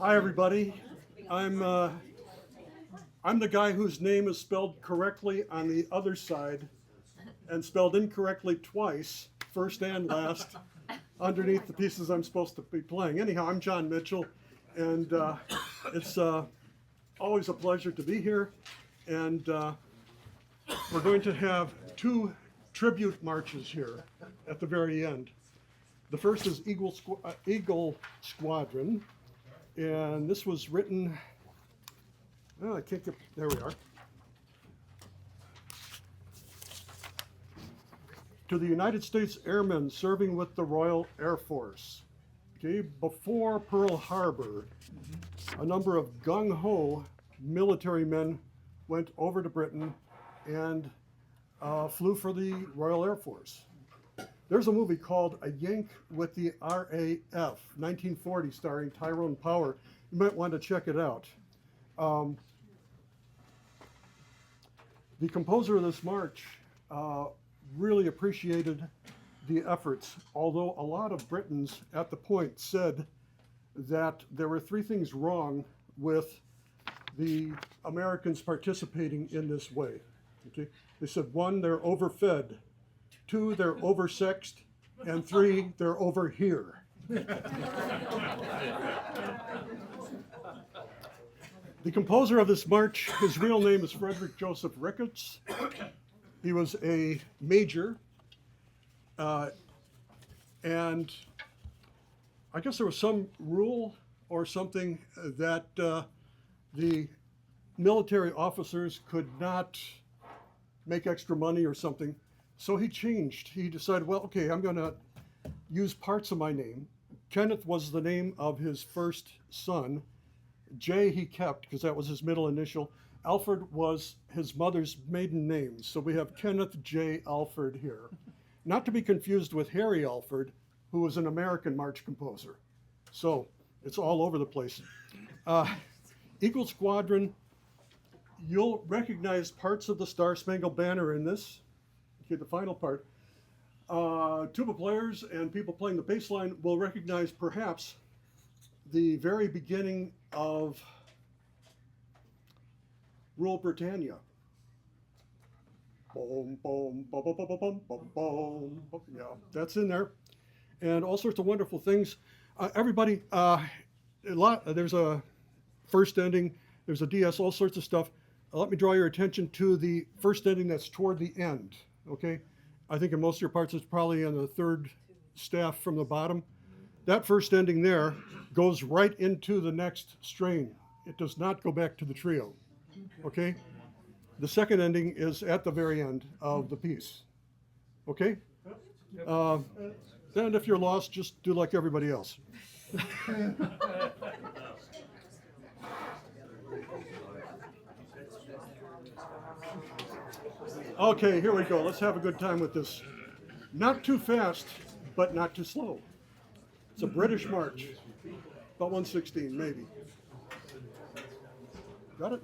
Hi, everybody. I'm I'm the guy whose name is spelled correctly on the other side and spelled incorrectly twice, first and last, underneath the pieces I'm supposed to be playing. Anyhow, I'm Jon Mitchell, and it's always a pleasure to be here. And we're going to have two tribute marches here at the very end. The first is Eagle Squadron, and this was written, oh, I can't get, there we are. To the United States Airmen serving with the Royal Air Force. Okay, before Pearl Harbor, a number of gung-ho military men went over to Britain and flew for the Royal Air Force. There's a movie called A Yank with the RAF, 1940, starring Tyrone Power. You might want to check it out. The composer of this march really appreciated the efforts, although a lot of Britons at the point said that there were three things wrong with the Americans participating in this way. Okay? They said, one, they're overfed. Two, they're oversexed. And three, they're over here. The composer of this march, his real name is Frederick Joseph Ricketts. He was a major, and I guess there was some rule or something that the military officers could not make extra money or something. So he changed. He decided, well, okay, I'm going to use parts of my name. Kenneth was the name of his first son. J he kept because that was his middle initial. Alford was his mother's maiden name. So we have Kenneth J. Alford here. Not to be confused with Harry Alford, who was an American march composer. So it's all over the place. Eagle Squadron, you'll recognize parts of the Star Spangled Banner in this. Okay, the final part. Tuba players and people playing the bass line will recognize perhaps the very beginning of Rule Britannia. Boom, boom, boom, boom, boom, boom, boom, boom. Yeah, that's in there. And all sorts of wonderful things. Everybody, there's a first ending, there's a DS, all sorts of stuff. Let me draw your attention to the first ending that's toward the end, okay? I think in most of your parts it's probably on the third staff from the bottom. That first ending there goes right into the next strain. It does not go back to the trio, okay? The second ending is at the very end of the piece, okay? Then if you're lost, just do like everybody else. Okay, here we go. Let's have a good time with this. Not too fast, but not too slow. It's a British march, about 116 maybe. Got it?